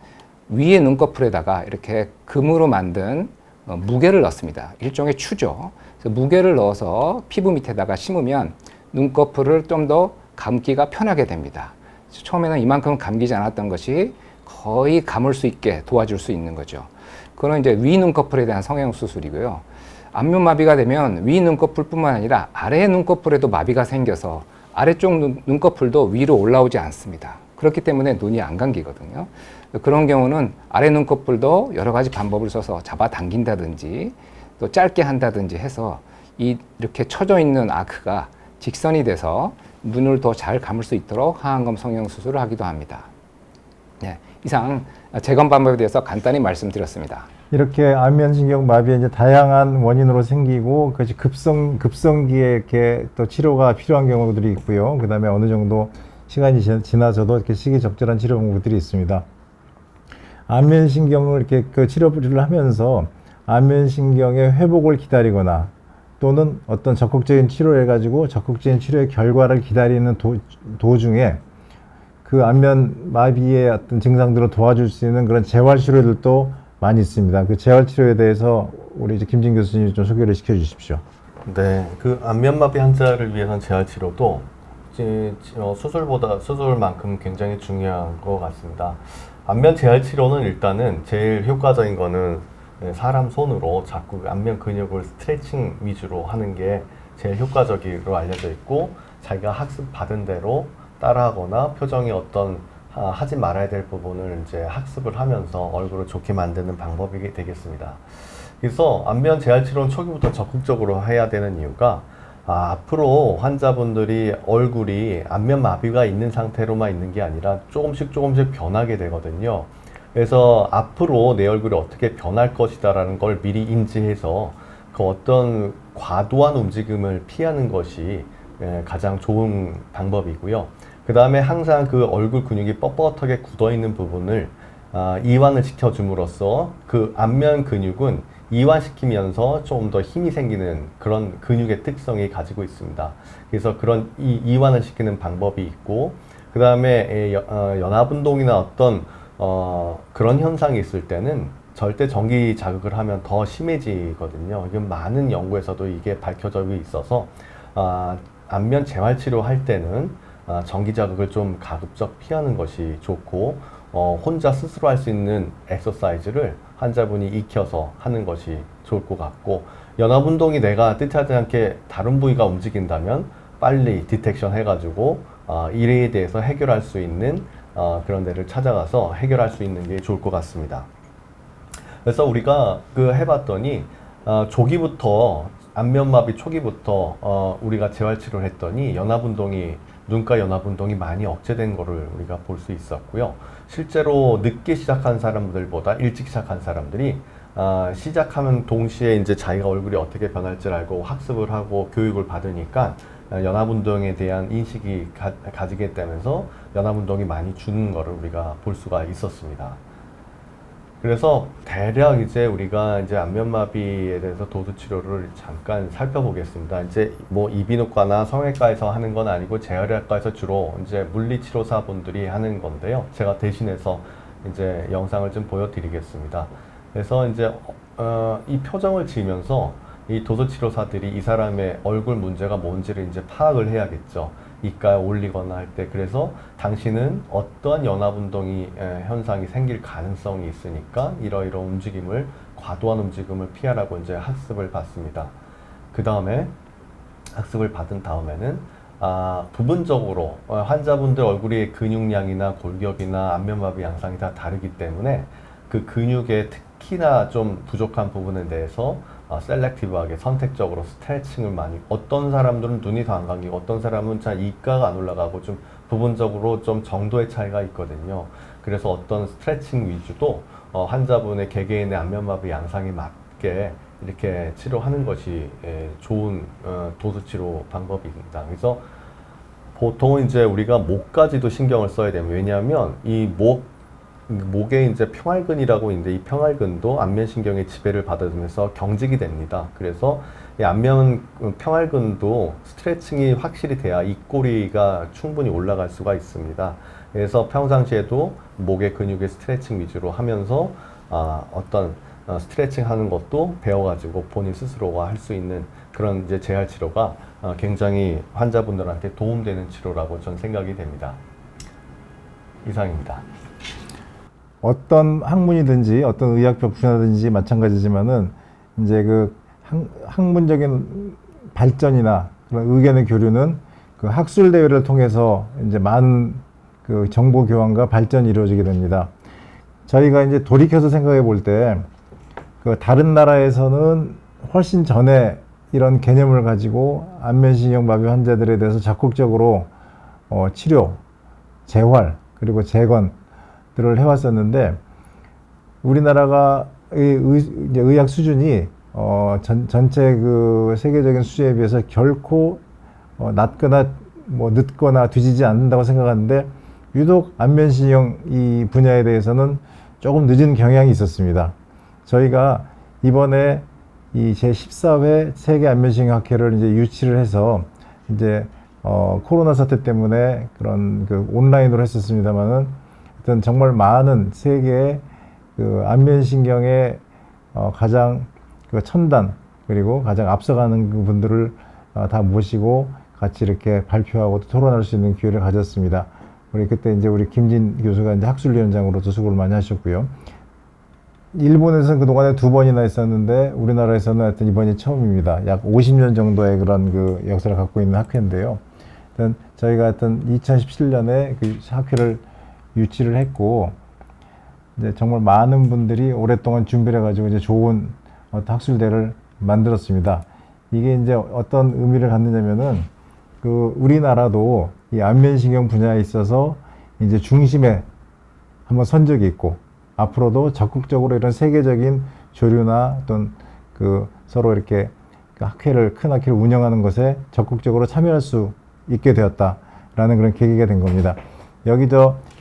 위에 눈꺼풀에다가 이렇게 금으로 만든 무게를 넣습니다. 일종의 추죠. 그래서 무게를 넣어서 피부 밑에다가 심으면 눈꺼풀을 좀 더 감기가 편하게 됩니다. 처음에는 이만큼 감기지 않았던 것이 거의 감을 수 있게 도와줄 수 있는 거죠. 그거는 이제 위 눈꺼풀에 대한 성형 수술이고요. 안면 마비가 되면 위 눈꺼풀뿐만 아니라 아래 눈꺼풀에도 마비가 생겨서 아래쪽 눈꺼풀도 위로 올라오지 않습니다. 그렇기 때문에 눈이 안 감기거든요. 그런 경우는 아래 눈꺼풀도 여러 가지 방법을 써서 잡아당긴다든지 또 짧게 한다든지 해서 이렇게 처져 있는 아크가 직선이 돼서 눈을 더 잘 감을 수 있도록 하안검 성형 수술을 하기도 합니다. 네, 이상 재검 방법에 대해서 간단히 말씀드렸습니다. 이렇게 안면신경 마비에 이제 다양한 원인으로 생기고 그것이 급성기에 이렇게 또 치료가 필요한 경우들이 있고요. 그 다음에 어느 정도 시간이 지나서도 이렇게 시기적절한 치료 방법들이 있습니다. 안면신경을 이렇게 그 치료를 하면서 안면신경의 회복을 기다리거나 또는 어떤 적극적인 치료를 해가지고 적극적인 치료의 결과를 기다리는 도중에 그 안면 마비의 어떤 증상들을 도와줄 수 있는 그런 재활 치료들도 많이 있습니다. 그 재활 치료에 대해서 우리 이제 김진 교수님이 좀 소개를 시켜 주십시오. 네, 그 안면마비 환자를 위해서는 재활 치료도 수술만큼 굉장히 중요한 것 같습니다. 안면 재활 치료는 일단은 제일 효과적인 거는 사람 손으로 자꾸 안면 근육을 스트레칭 위주로 하는 게 제일 효과적으로 알려져 있고, 자기가 학습 받은 대로 따라하거나 표정이 어떤 하지 말아야 될 부분을 이제 학습을 하면서 얼굴을 좋게 만드는 방법이 되겠습니다. 그래서 안면 재활 치료는 초기부터 적극적으로 해야 되는 이유가, 앞으로 환자분들이 얼굴이 안면 마비가 있는 상태로만 있는 게 아니라 조금씩 변하게 되거든요. 그래서 앞으로 내 얼굴이 어떻게 변할 것이다라는 걸 미리 인지해서 그 어떤 과도한 움직임을 피하는 것이 가장 좋은 방법이고요. 그 다음에 항상 그 얼굴 근육이 뻣뻣하게 굳어 있는 부분을 이완을 시켜줌으로써 그 안면 근육은 이완시키면서 좀 더 힘이 생기는 그런 근육의 특성이 가지고 있습니다. 그래서 그런 이완을 시키는 방법이 있고, 그 다음에 연합운동이나 어떤 그런 현상이 있을 때는 절대 전기 자극을 하면 더 심해지거든요. 이건 많은 연구에서도 이게 밝혀져 있어서 안면 재활 치료할 때는 전기 자극을 좀 가급적 피하는 것이 좋고, 혼자 스스로 할 수 있는 엑서사이즈를 환자분이 익혀서 하는 것이 좋을 것 같고, 연합운동이 내가 뜻하지 않게 다른 부위가 움직인다면 빨리 디텍션 해가지고 일에 대해서 해결할 수 있는 그런 데를 찾아가서 해결할 수 있는 게 좋을 것 같습니다. 그래서 우리가 해봤더니 조기부터 안면마비 초기부터 우리가 재활치료를 했더니 눈가 연합운동이 많이 억제된 거를 우리가 볼 수 있었고요. 실제로 늦게 시작한 사람들보다 일찍 시작한 사람들이 시작하면 동시에 이제 자기가 얼굴이 어떻게 변할지를 알고 학습을 하고 교육을 받으니까 연합운동에 대한 인식이 가지게 되면서 연합운동이 많이 주는 거를 우리가 볼 수가 있었습니다. 그래서 대략 이제 우리가 이제 안면마비에 대해서 도수 치료를 잠깐 살펴보겠습니다. 이제 뭐 이비인후과나 성형외과에서 하는 건 아니고 재활의학과에서 주로 이제 물리치료사분들이 하는 건데요. 제가 대신해서 이제 영상을 좀 보여드리겠습니다. 그래서 이제 이 표정을 지으면서 이 도수치료사들이 이 사람의 얼굴 문제가 뭔지를 이제 파악을 해야겠죠. 이가에 올리거나 할 때. 그래서 당신은 어떠한 연합운동이 현상이 생길 가능성이 있으니까 이러이러한 움직임을, 과도한 움직임을 피하라고 이제 학습을 받습니다. 그 다음에 학습을 받은 다음에는 부분적으로 환자분들 얼굴의 근육량이나 골격이나 안면마비 양상이 다 다르기 때문에 그 근육의 특히나 좀 부족한 부분에 대해서 셀렉티브하게 선택적으로 스트레칭을 많이, 어떤 사람들은 눈이 더 안 감기고 어떤 사람은 잘 이가가 안 올라가고 좀 부분적으로 좀 정도의 차이가 있거든요. 그래서 어떤 스트레칭 위주도 환자분의 개개인의 안면마비 양상에 맞게 이렇게 치료하는 것이 좋은 도수치료 방법입니다. 그래서 보통은 이제 우리가 목까지도 신경을 써야 됩니다. 왜냐하면 이 목에 이제 평활근이라고 있는데, 이 평활근도 안면신경의 지배를 받으면서 경직이 됩니다. 그래서 이 안면 평활근도 스트레칭이 확실히 돼야 입꼬리가 충분히 올라갈 수가 있습니다. 그래서 평상시에도 목의 근육의 스트레칭 위주로 하면서 어떤 스트레칭 하는 것도 배워가지고 본인 스스로가 할 수 있는 그런 이제 재활 치료가 굉장히 환자분들한테 도움되는 치료라고 저는 생각이 됩니다. 이상입니다. 어떤 학문이든지 어떤 의학적 분야든지 마찬가지지만은 이제 그 학문적인 발전이나 그런 의견의 교류는 그 학술 대회를 통해서 이제 많은 그 정보 교환과 발전이 이루어지게 됩니다. 저희가 이제 돌이켜서 생각해 볼 때 그 다른 나라에서는 훨씬 전에 이런 개념을 가지고 안면신경 마비 환자들에 대해서 적극적으로 치료, 재활, 그리고 재건들을 해왔었는데, 우리나라가 이제 의학 수준이 전체 그 세계적인 수준에 비해서 결코 낮거나 뭐 늦거나 뒤지지 않는다고 생각하는데, 유독 안면신경 이 분야에 대해서는 조금 늦은 경향이 있었습니다. 저희가 이번에 이 제14회 세계 안면신경 학회를 이제 유치를 해서 이제 코로나 사태 때문에 그런 그 온라인으로 했었습니다만은, 어떤 정말 많은 세계의 그 안면신경의 가장 그 첨단, 그리고 가장 앞서가는 그 분들을 다 모시고 같이 이렇게 발표하고 또 토론할 수 있는 기회를 가졌습니다. 우리 그때 이제 우리 김진 교수가 이제 학술위원장으로도 수고를 많이 하셨고요. 일본에서는 그동안에 2번이나 있었는데 우리나라에서는 하여튼 이번이 처음입니다. 약 50년 정도의 그런 그 역사를 갖고 있는 학회인데요. 하여튼 저희가 하여튼 2017년에 그 학회를 유치를 했고, 이제 정말 많은 분들이 오랫동안 준비를 해가지고 이제 좋은 학술대를 만들었습니다. 이게 이제 어떤 의미를 갖느냐면은 그 우리나라도 이 안면신경 분야에 있어서 이제 중심에 한번 선 적이 있고, 앞으로도 적극적으로 이런 세계적인 조류나 어떤 그 서로 이렇게 그 학회를, 큰 학회를 운영하는 것에 적극적으로 참여할 수 있게 되었다라는 그런 계기가 된 겁니다. 여기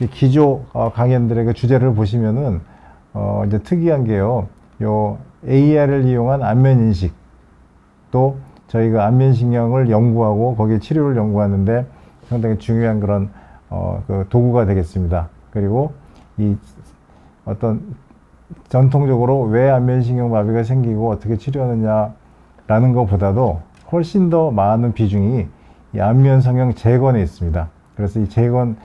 기조 강연들의 그 주제를 보시면은 이제 특이한 게요, 요 AR을 이용한 안면 인식, 또 저희가 안면신경을 연구하고 거기에 치료를 연구하는데 상당히 중요한 그런 그 도구가 되겠습니다. 그리고 이 어떤 전통적으로 왜 안면신경 마비가 생기고 어떻게 치료하느냐라는 것보다도 훨씬 더 많은 비중이 이 안면 성형 재건에 있습니다. 그래서 이 재건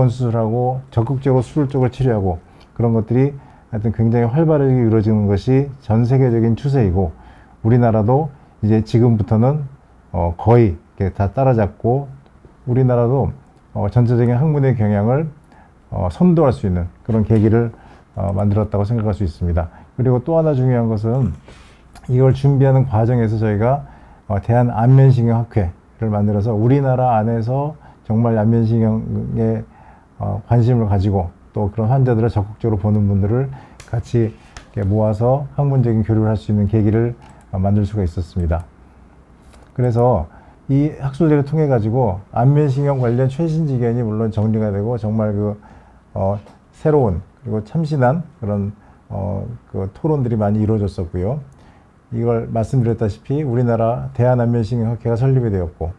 수술하고 적극적으로 수술 쪽을 치료하고 그런 것들이 하여튼 굉장히 활발하게 이루어지는 것이 전 세계적인 추세이고, 우리나라도 이제 지금부터는 거의 다 따라잡고 우리나라도 전체적인 학문의 경향을 선도할 수 있는 그런 계기를 만들었다고 생각할 수 있습니다. 그리고 또 하나 중요한 것은 이걸 준비하는 과정에서 저희가 대한안면신경학회를 만들어서 우리나라 안에서 정말 안면신경에 관심을 가지고 또 그런 환자들을 적극적으로 보는 분들을 같이 이렇게 모아서 학문적인 교류를 할 수 있는 계기를 만들 수가 있었습니다. 그래서 이 학술대를 통해 가지고 안면신경 관련 최신 지견이 물론 정리가 되고 정말 새로운 그리고 참신한 그런 그 토론들이 많이 이루어졌었고요. 이걸 말씀드렸다시피 우리나라 대한안면신경학회가 설립이 되었고,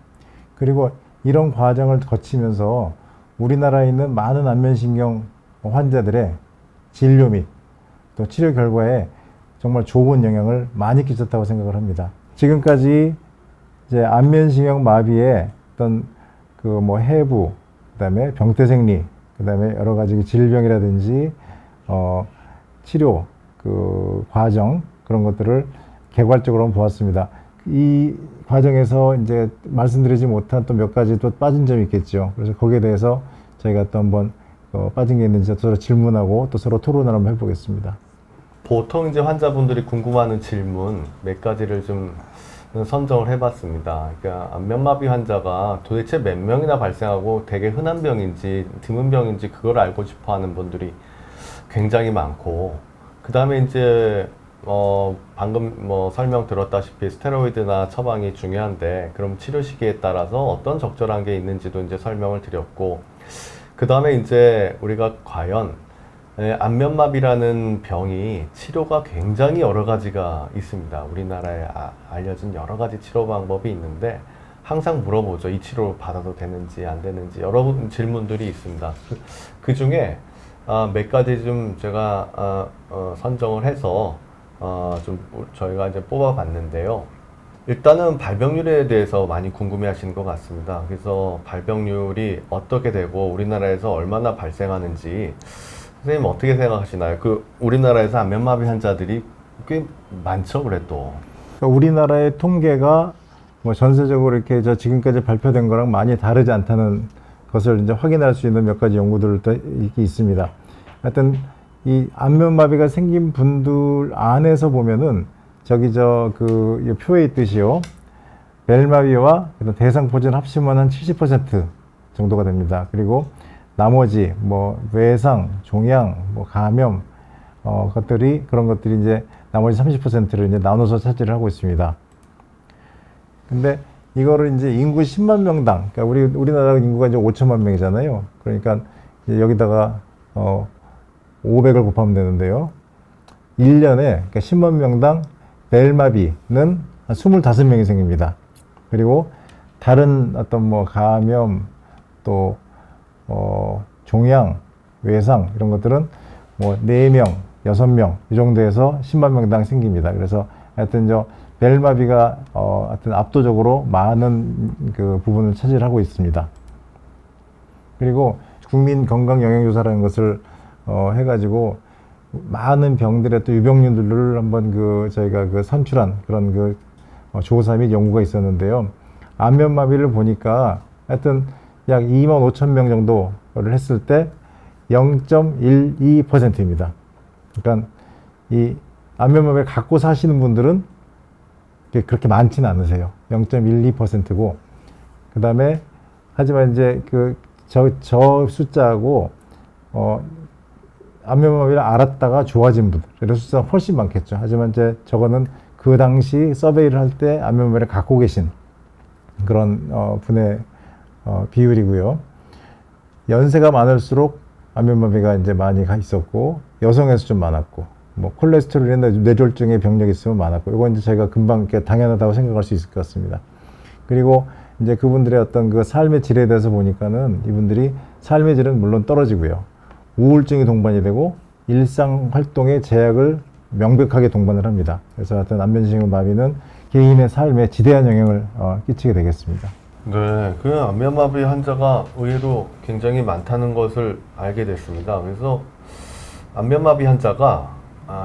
그리고 이런 과정을 거치면서 우리나라에 있는 많은 안면신경 환자들의 진료 및 또 치료 결과에 정말 좋은 영향을 많이 끼쳤다고 생각을 합니다. 지금까지 이제 안면신경 마비의 어떤 해부, 그다음에 병태생리, 그다음에 여러 가지 질병이라든지 치료 그 과정, 그런 것들을 개괄적으로 보았습니다. 이 과정에서 이제 말씀드리지 못한 또 몇 가지 또 빠진 점이 있겠죠. 그래서 거기에 대해서 저희가 또 한번 빠진 게 있는지 서로 질문하고 또 서로 토론을 한번 해보겠습니다. 보통 이제 환자분들이 궁금해하는 질문 몇 가지를 좀 선정을 해봤습니다. 그러니까 안면마비 환자가 도대체 몇 명이나 발생하고 되게 흔한 병인지 드문 병인지 그걸 알고 싶어하는 분들이 굉장히 많고, 그 다음에 이제 방금 설명 들었다시피 스테로이드나 처방이 중요한데 그럼 치료 시기에 따라서 어떤 적절한 게 있는지도 이제 설명을 드렸고, 그 다음에 이제 우리가 과연 안면마비라는 병이 치료가 굉장히 여러 가지가 있습니다. 우리나라에 알려진 여러 가지 치료 방법이 있는데 항상 물어보죠. 이 치료 받아도 되는지 안 되는지 여러 질문들이 있습니다. 그 중에 몇 가지 좀 제가 선정을 해서 좀 저희가 이제 뽑아봤는데요. 일단은 발병률에 대해서 많이 궁금해 하시는 것 같습니다. 그래서 발병률이 어떻게 되고 우리나라에서 얼마나 발생하는지 선생님 어떻게 생각하시나요? 우리나라에서 안면마비 환자들이 꽤 많죠, 그래도. 우리나라의 통계가 전세적으로 이렇게 지금까지 발표된 거랑 많이 다르지 않다는 것을 이제 확인할 수 있는 몇 가지 연구들도 있습니다. 하여튼 이 안면마비가 생긴 분들 안에서 보면은 이 표에 있듯이요, 벨마비와 대상포진 합치면 한 70% 정도가 됩니다. 그리고 나머지 외상, 종양, 감염 그런 것들이 이제 나머지 30%를 이제 나눠서 차지를 하고 있습니다. 근데 이거를 이제 인구 10만 명당, 그러니까 우리나라 인구가 이제 5천만 명이잖아요. 그러니까 이제 여기다가 500을 곱하면 되는데요. 1년에 그러니까 10만 명당 벨마비는 한 25명이 생깁니다. 그리고 다른 어떤 감염, 또 종양, 외상 이런 것들은 4명, 6명 이 정도에서 10만 명당 생깁니다. 그래서 하여튼 벨마비가 하여튼 압도적으로 많은 그 부분을 차지하고 있습니다. 그리고 국민 건강 영양조사라는 것을 해가지고 많은 병들의 또 유병률들을 한번 저희가 선출한 그런 조사 및 연구가 있었는데요. 안면마비를 보니까 하여튼 약 2만 5천 명 정도를 했을 때 0.12%입니다. 그러니까 이 안면마비를 갖고 사시는 분들은 그렇게 많지는 않으세요. 0.12%고, 그 다음에 하지만 이제 저 숫자하고 안면마비를 알았다가 좋아진 분들, 이런 숫자가 훨씬 많겠죠. 하지만 이제 저거는 그 당시 서베이를 할 때 안면마비를 갖고 계신 그런 분의 비율이고요. 연세가 많을수록 안면마비가 이제 많이 가 있었고, 여성에서 좀 많았고, 뭐 콜레스테롤이나 뇌졸중의 병력이 있으면 많았고, 이건 이제 저희가 금방 이렇게 당연하다고 생각할 수 있을 것 같습니다. 그리고 이제 그분들의 어떤 삶의 질에 대해서 보니까는 이분들이 삶의 질은 물론 떨어지고요. 우울증이 동반이 되고 일상 활동의 제약을 명백하게 동반을 합니다. 그래서 하여튼 안면신경 마비는 개인의 삶에 지대한 영향을 끼치게 되겠습니다. 네, 그 안면마비 환자가 의외로 굉장히 많다는 것을 알게 됐습니다. 그래서 안면마비 환자가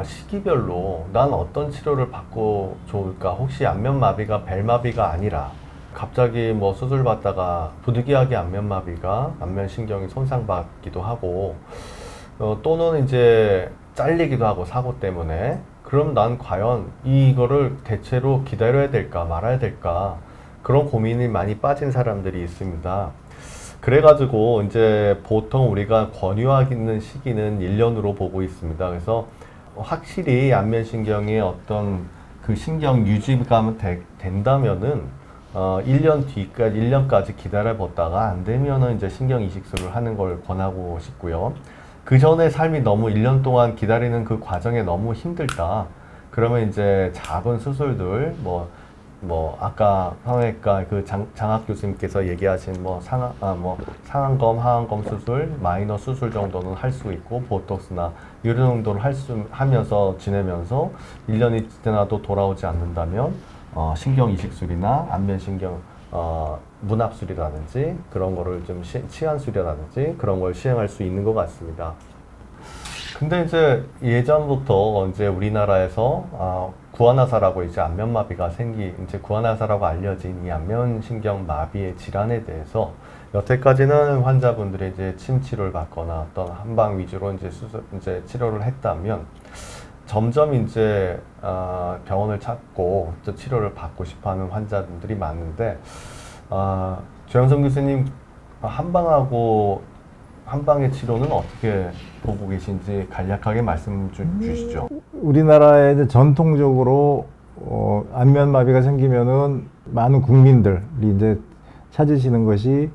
시기별로 난 어떤 치료를 받고 좋을까? 혹시 안면마비가 벨마비가 아니라 갑자기 뭐 수술 받다가 부득이하게 안면마비가 안면신경이 손상받기도 하고 또는 이제 잘리기도 하고 사고 때문에, 그럼 난 과연 이거를 대체로 기다려야 될까 말아야 될까, 그런 고민이 많이 빠진 사람들이 있습니다. 그래가지고 이제 보통 우리가 권유하는 시기는 1년으로 보고 있습니다. 그래서 확실히 안면신경의 어떤 그 신경 유지가 된다면은 1년 뒤까지, 1년까지 기다려보다가 안 되면은 이제 신경 이식술을 하는 걸 권하고 싶고요. 그 전에 삶이 너무 1년 동안 기다리는 그 과정에 너무 힘들다. 그러면 이제 작은 수술들, 아까 성형외과 장학 교수님께서 얘기하신 상안검, 하안검 수술, 마이너 수술 정도는 할 수 있고, 보톡스나 이런 정도를 하면서 지내면서 1년이 지나도 돌아오지 않는다면 신경 이식술이나 안면신경 문합술이라든지 그런 거를 좀 치안술이라든지 그런 걸 시행할 수 있는 것 같습니다. 근데 이제 예전부터 이제 우리나라에서 구안화사라고 이제 안면마비가 이제 구안화사라고 알려진 이 안면신경 마비의 질환에 대해서 여태까지는 환자분들이 이제 침 치료를 받거나 어떤 한방 위주로 이제 치료를 했다면, 점점 이제 병원을 찾고 또 치료를 받고 싶어하는 환자분들이 많은데, 조영선 교수님, 한방의 치료는 어떻게 보고 계신지 간략하게 말씀 주시죠. 우리나라에 이제 전통적으로 안면마비가 생기면은 많은 국민들이 이제 찾으시는 것이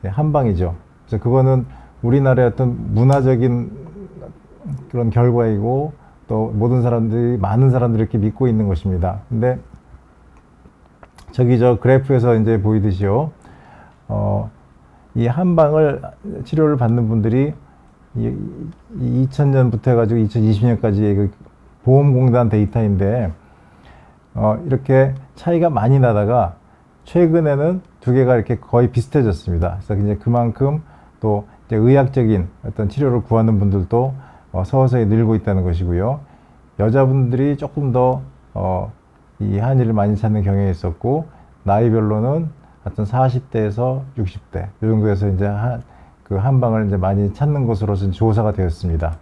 한방이죠. 그래서 그거는 우리나라의 어떤 문화적인 그런 결과이고, 또 많은 사람들이 이렇게 믿고 있는 것입니다. 근데 저 그래프에서 이제 보이듯이요, 이 한방을 치료를 받는 분들이 2000년부터 해가지고 2020년까지의 그 보험공단 데이터인데, 이렇게 차이가 많이 나다가 최근에는 두 개가 이렇게 거의 비슷해졌습니다. 그래서 이제 그만큼 또 이제 의학적인 어떤 치료를 구하는 분들도 서서히 늘고 있다는 것이고요. 여자분들이 조금 더 이 한의를 많이 찾는 경향이 있었고, 나이별로는 하여튼 40대에서 60대 이 정도에서 이제 그 한방을 이제 많이 찾는 것으로 조사가 되었습니다.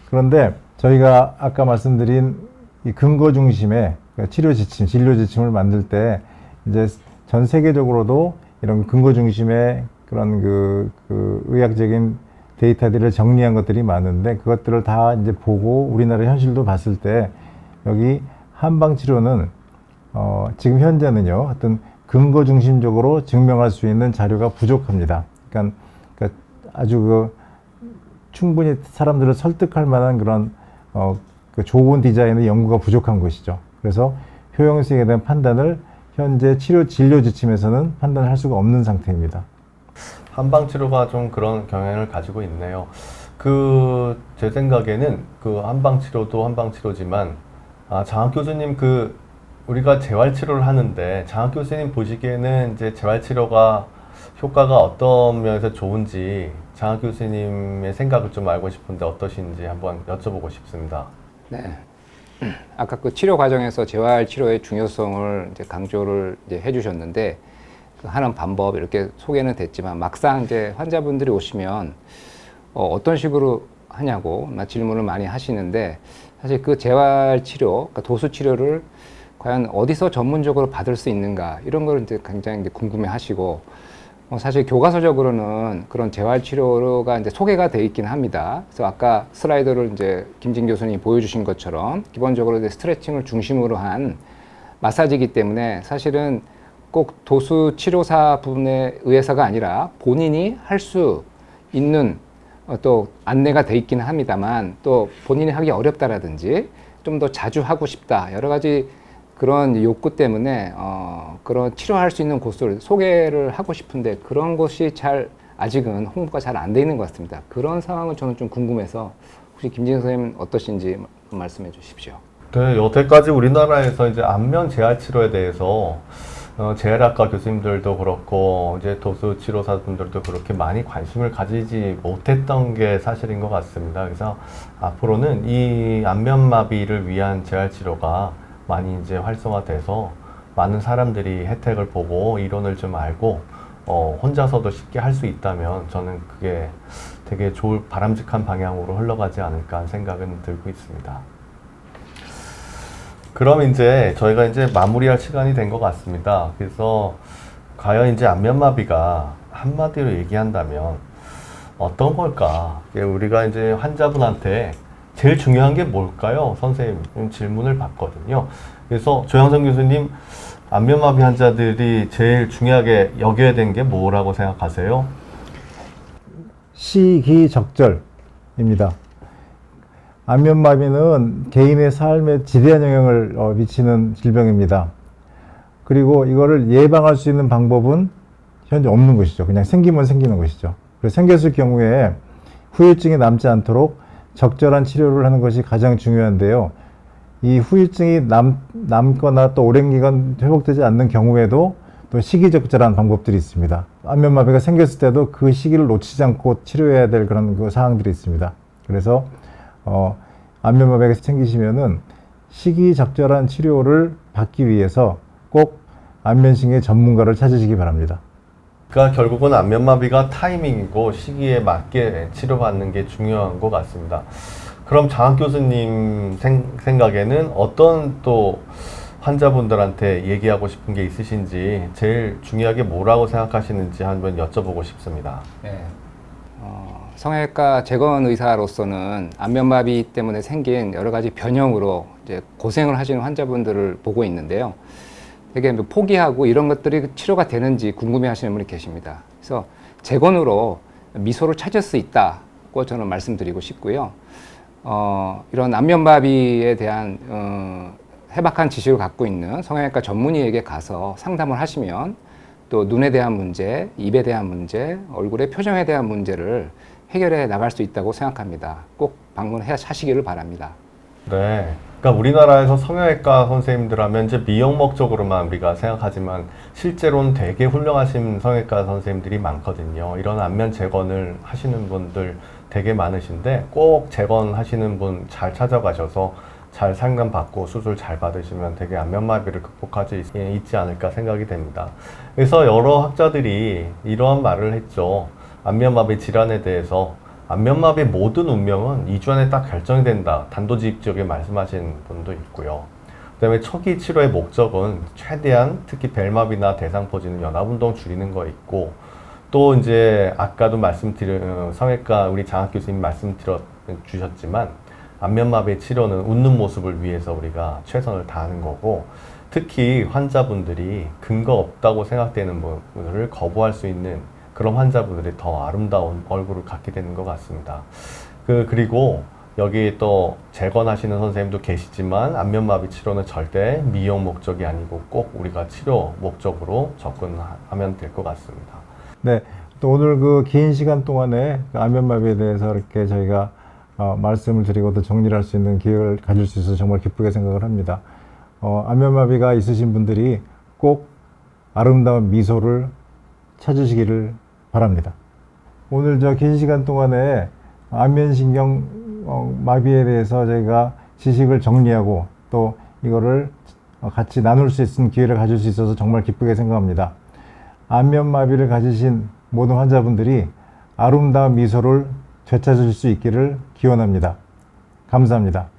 그런데 저희가 아까 말씀드린 이 근거 중심의 치료 지침, 진료 지침을 만들 때 이제 전 세계적으로도 이런 근거 중심의 그런 그 의학적인 데이터들을 정리한 것들이 많은데, 그것들을 다 이제 보고 우리나라 현실도 봤을 때 여기 한방 치료는 지금 현재는요, 어떤 근거 중심적으로 증명할 수 있는 자료가 부족합니다. 그러니까 아주 충분히 사람들을 설득할 만한 그런 좋은 디자인의 연구가 부족한 것이죠. 그래서 효용성에 대한 판단을 현재 진료 지침에서는 판단할 수가 없는 상태입니다. 한방 치료가 좀 그런 경향을 가지고 있네요. 제 생각에는 한방 치료도 한방 치료지만, 장학 교수님 우리가 재활치료를 하는데 장학 교수님 보시기에는 이제 재활치료가 효과가 어떤 면에서 좋은지 장학 교수님의 생각을 좀 알고 싶은데 어떠신지 한번 여쭤보고 싶습니다. 네. 아까 그 치료 과정에서 재활 치료의 중요성을 이제 강조를 이제 해주셨는데 그 하는 방법 이렇게 소개는 됐지만 막상 이제 환자분들이 오시면 어떤 식으로 하냐고 질문을 많이 하시는데 사실 그 재활 치료, 그러니까 도수 치료를 과연 어디서 전문적으로 받을 수 있는가 이런 걸 이제 굉장히 이제 궁금해하시고 사실 교과서적으로는 그런 재활 치료가 이제 소개가 돼 있긴 합니다. 그래서 아까 슬라이드를 이제 김진 교수님이 보여주신 것처럼 기본적으로 이제 스트레칭을 중심으로 한 마사지이기 때문에 사실은 꼭 도수 치료사 분에 의해서가 아니라 본인이 할 수 있는 또 안내가 돼 있기는 합니다만 또 본인이 하기 어렵다라든지 좀 더 자주 하고 싶다 여러 가지 그런 욕구 때문에 그런 치료할 수 있는 곳을 소개를 하고 싶은데 그런 곳이 아직은 홍보가 잘 안 돼 있는 것 같습니다. 그런 상황은 저는 좀 궁금해서 혹시 김진 선생님 어떠신지 말씀해 주십시오. 네, 여태까지 우리나라에서 이제 안면 재활 치료에 대해서 재활학과 교수님들도 그렇고 이제 도수 치료사분들도 그렇게 많이 관심을 가지지 못했던 게 사실인 것 같습니다. 그래서 앞으로는 이 안면마비를 위한 재활 치료가 많이 이제 활성화돼서 많은 사람들이 혜택을 보고 이론을 좀 알고 혼자서도 쉽게 할 수 있다면 저는 그게 되게 바람직한 방향으로 흘러가지 않을까 하는 생각은 들고 있습니다. 그럼 이제 저희가 이제 마무리할 시간이 된 것 같습니다. 그래서 과연 이제 안면마비가 한마디로 얘기한다면 어떤 걸까? 우리가 이제 환자분한테 제일 중요한 게 뭘까요? 선생님 질문을 받거든요. 그래서 조양선 교수님, 안면마비 환자들이 제일 중요하게 여겨야 되는 게 뭐라고 생각하세요? 시기적절입니다. 안면마비는 개인의 삶에 지대한 영향을 미치는 질병입니다. 그리고 이거를 예방할 수 있는 방법은 현재 없는 것이죠. 그냥 생기면 생기는 것이죠. 그래서 생겼을 경우에 후유증이 남지 않도록 적절한 치료를 하는 것이 가장 중요한데요. 이 후유증이 남거나 또 오랜 기간 회복되지 않는 경우에도 또 시기적절한 방법들이 있습니다. 안면마비가 생겼을 때도 그 시기를 놓치지 않고 치료해야 될 그런 그 사항들이 있습니다. 그래서 안면마비가 생기시면은 시기적절한 치료를 받기 위해서 꼭 안면신경 전문가를 찾으시기 바랍니다. 그러니까 결국은 안면마비가 타이밍이고 시기에 맞게 치료받는 게 중요한 것 같습니다. 그럼 장학 교수님 생각에는 어떤 또 환자분들한테 얘기하고 싶은 게 있으신지 제일 중요하게 뭐라고 생각하시는지 한번 여쭤보고 싶습니다. 네. 성형외과 재건 의사로서는 안면마비 때문에 생긴 여러 가지 변형으로 이제 고생을 하시는 환자분들을 보고 있는데요. 되게 포기하고 이런 것들이 치료가 되는지 궁금해 하시는 분이 계십니다. 그래서 재건으로 미소를 찾을 수 있다고 저는 말씀드리고 싶고요. 이런 안면마비에 대한 해박한 지식을 갖고 있는 성형외과 전문의에게 가서 상담을 하시면 또 눈에 대한 문제, 입에 대한 문제, 얼굴의 표정에 대한 문제를 해결해 나갈 수 있다고 생각합니다. 꼭 방문하시기를 바랍니다. 네. 그러니까 우리나라에서 성형외과 선생님들 하면 이제 미용 목적으로만 우리가 생각하지만 실제로는 되게 훌륭하신 성형외과 선생님들이 많거든요. 이런 안면 재건을 하시는 분들 되게 많으신데 꼭 재건하시는 분 잘 찾아가셔서 잘 상담받고 수술 잘 받으시면 되게 안면마비를 극복할 수 있지 않을까 생각이 됩니다. 그래서 여러 학자들이 이러한 말을 했죠. 안면마비 질환에 대해서 안면마비의 모든 운명은 2주 안에 딱 결정이 된다. 단도직입적으로 말씀하신 분도 있고요. 그 다음에 초기 치료의 목적은 최대한 특히 벨마비나 대상포진은 연합운동 줄이는 거 있고 또 이제 아까도 성형외과 우리 장학 교수님 주셨지만 안면마비 치료는 웃는 모습을 위해서 우리가 최선을 다하는 거고 특히 환자분들이 근거 없다고 생각되는 부분을 거부할 수 있는 그런 환자분들이 더 아름다운 얼굴을 갖게 되는 것 같습니다. 그리고 여기 또 재건하시는 선생님도 계시지만 안면마비 치료는 절대 미용 목적이 아니고 꼭 우리가 치료 목적으로 접근하면 될 것 같습니다. 네, 또 오늘 그 긴 시간 동안에 안면마비에 대해서 이렇게 저희가 말씀을 드리고 또 정리를 할 수 있는 기회를 가질 수 있어서 정말 기쁘게 생각을 합니다. 안면마비가 있으신 분들이 꼭 아름다운 미소를 찾으시기를 바랍니다. 오늘 긴 시간 동안에 안면신경 마비에 대해서 저희가 지식을 정리하고 또 이거를 같이 나눌 수 있는 기회를 가질 수 있어서 정말 기쁘게 생각합니다. 안면마비를 가지신 모든 환자분들이 아름다운 미소를 되찾을 수 있기를 기원합니다. 감사합니다.